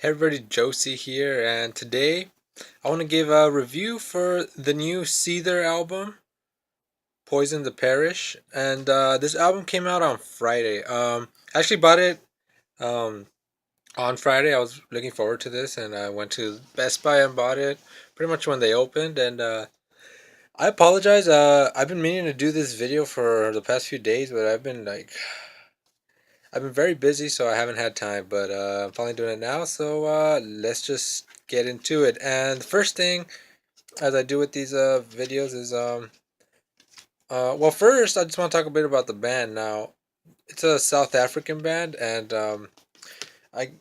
Hey everybody, Josie here, and today I want to give a review for the new Seether album, Poison the Parish. And this album came out on Friday. I actually bought it um, on Friday. I was looking forward to this, and I went to Best Buy and bought it pretty much when they opened. And I apologize. I've been meaning to do this video for the past few days, but I've been very busy, so I haven't had time, but I'm finally doing it now. So let's just get into it. And the first thing, as I do with these videos, is well, first I just want to talk a bit about the band. Now, it's a South African band, and I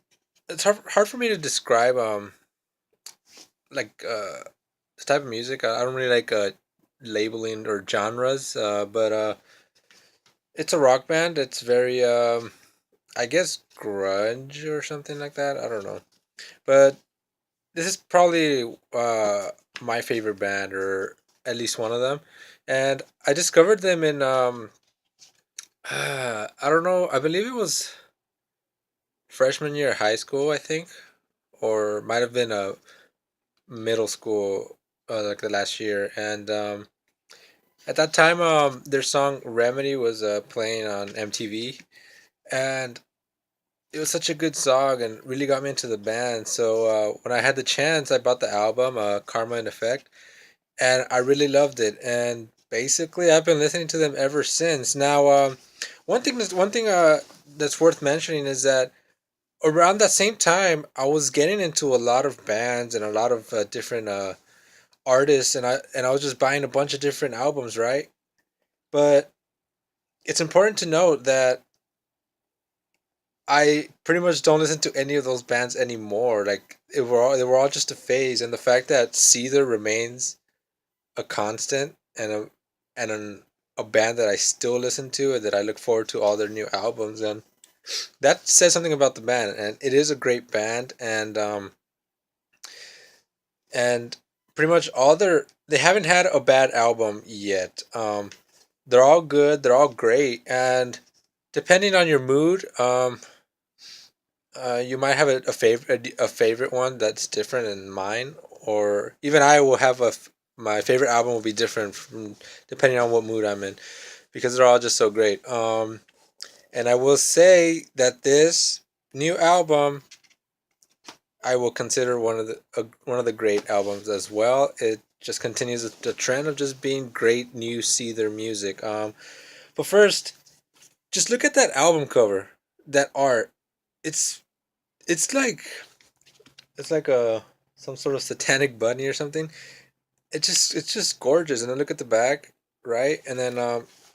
it's hard for me to describe like this type of music. I don't really like labeling or genres, but it's a rock band. It's very I guess grunge or something like that. I don't know. But this is probably my favorite band, or at least one of them. And I discovered them in I don't know. I believe it was freshman year of high school, I think, or might have been a middle school, like the last year. And at that time, their song "Remedy" was playing on MTV, and it was such a good song and really got me into the band. So when I had the chance, I bought the album, Karma and Effect, and I really loved it. And basically, I've been listening to them ever since. Now, one thing that's worth mentioning is that around that same time, I was getting into a lot of bands and a lot of different artists, and I was just buying a bunch of different albums, right? But it's important to note that I pretty much don't listen to any of those bands anymore. Like they were all just a phase, and the fact that Seether remains a constant and a band that I still listen to and that I look forward to all their new albums, and that says something about the band. And it is a great band, and pretty much all they haven't had a bad album yet. They're all good, they're all great, and depending on your mood, you might have a favorite one that's different than mine, or even I will have my favorite album will be different from depending on what mood I'm in, because they're all just so great. And I will say that this new album I will consider one of the great albums as well. It just continues the trend of just being great new Seether music. But first, just look at that album cover, that art. It's it's like it's like a some sort of satanic bunny or something. It's just gorgeous. And then look at the back, right? And then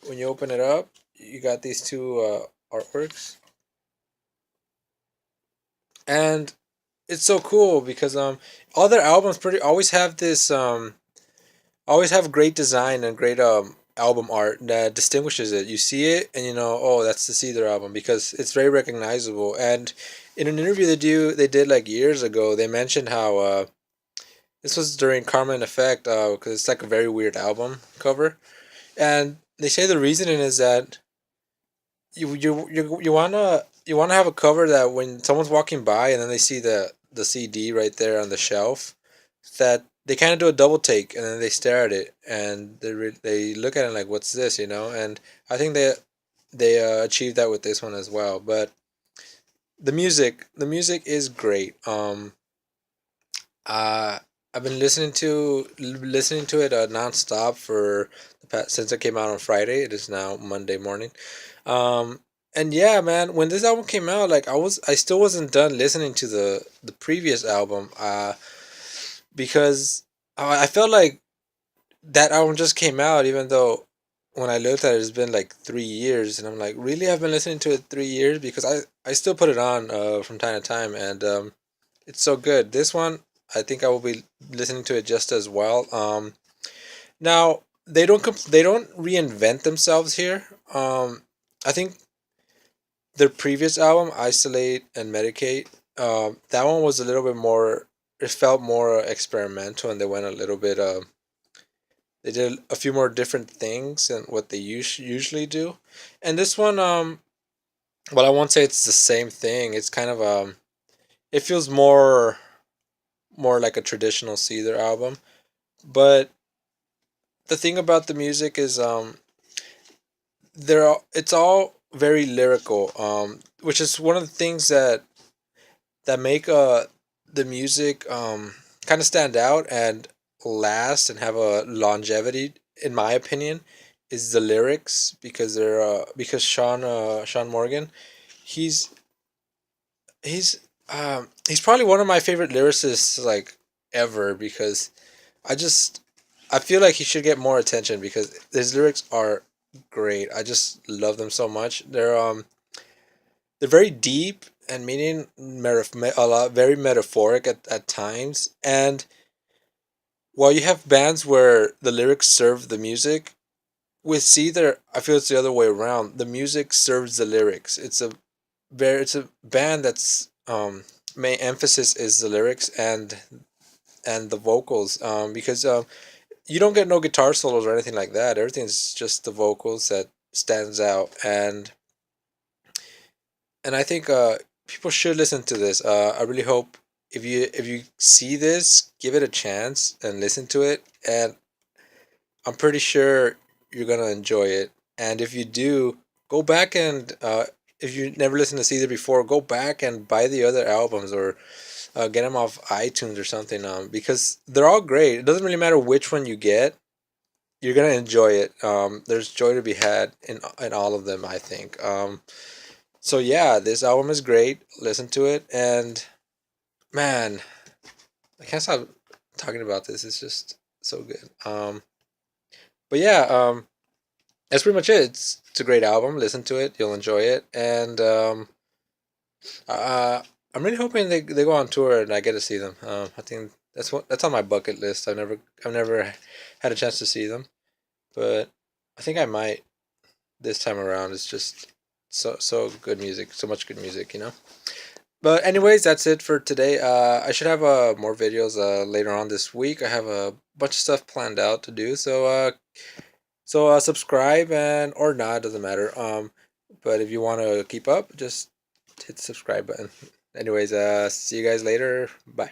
when you open it up, you got these two artworks, and it's so cool because all their albums pretty always have this always have great design and great album art that distinguishes it. You see it and you know, oh, that's the Seether album because it's very recognizable. And in an interview they did like years ago, they mentioned how this was during Karma and Effect, because it's like a very weird album cover, and they say the reasoning is that you wanna have a cover that when someone's walking by and then they see the CD right there on the shelf, that they kind of do a double take and then they stare at it and they look at it like, what's this, you know? And I think they achieved that with this one as well. But the music is great. Uh, I've been listening to it nonstop for the past since it came out on Friday. It is now Monday morning. Um, and yeah, man, when this album came out, like I still wasn't done listening to the previous album. Because I felt like that album just came out, even though when I looked at it, it's been like 3 years, and I'm like, really, I've been listening to it 3 years because I still put it on from time to time, and it's so good. This one, I think I will be listening to it just as well. Now they don't reinvent themselves here. I think their previous album, Isolate and Medicate, that one was a little bit more. It felt more experimental, and they went a little bit. They did a few more different things than what they usually do, and this one, well, I won't say it's the same thing. It's kind of it feels more like a traditional Seether album. But the thing about the music is it's all very lyrical, which is one of the things that make the music kind of stand out and last and have a longevity, in my opinion, is the lyrics, because because Sean Morgan, he's he's probably one of my favorite lyricists, like, ever, because I just I feel like he should get more attention because his lyrics are great. I just love them so much. They're very deep and meaning a lot, very metaphoric at times. And while you have bands where the lyrics serve the music, with Seether, I feel it's the other way around. The music serves the lyrics. It's a band that's main emphasis is the lyrics and the vocals, because you don't get no guitar solos or anything like that. Everything's just the vocals that stands out. And I think people should listen to this. I really hope, if you see this, give it a chance and listen to it. And I'm pretty sure you're gonna enjoy it. And if you do, go back and if you never listened to Caesar before, go back and buy the other albums, or get them off iTunes or something. Because they're all great. It doesn't really matter which one you get. You're gonna enjoy it. There's joy to be had in all of them, I think. So yeah, this album is great. Listen to it, and man, I can't stop talking about this. It's just so good. But yeah, that's pretty much it. It's a great album. Listen to it, you'll enjoy it, and uh, I'm really hoping they go on tour and I get to see them. I think that's on my bucket list. I've never had a chance to see them, but I think I might this time around. It's just so good music, so much good music, you know. But anyways, that's it for today. I should have more videos later on this week. I have a bunch of stuff planned out to do. So subscribe, and or not, doesn't matter. But if you want to keep up, just hit the subscribe button. Anyways, see you guys later. Bye.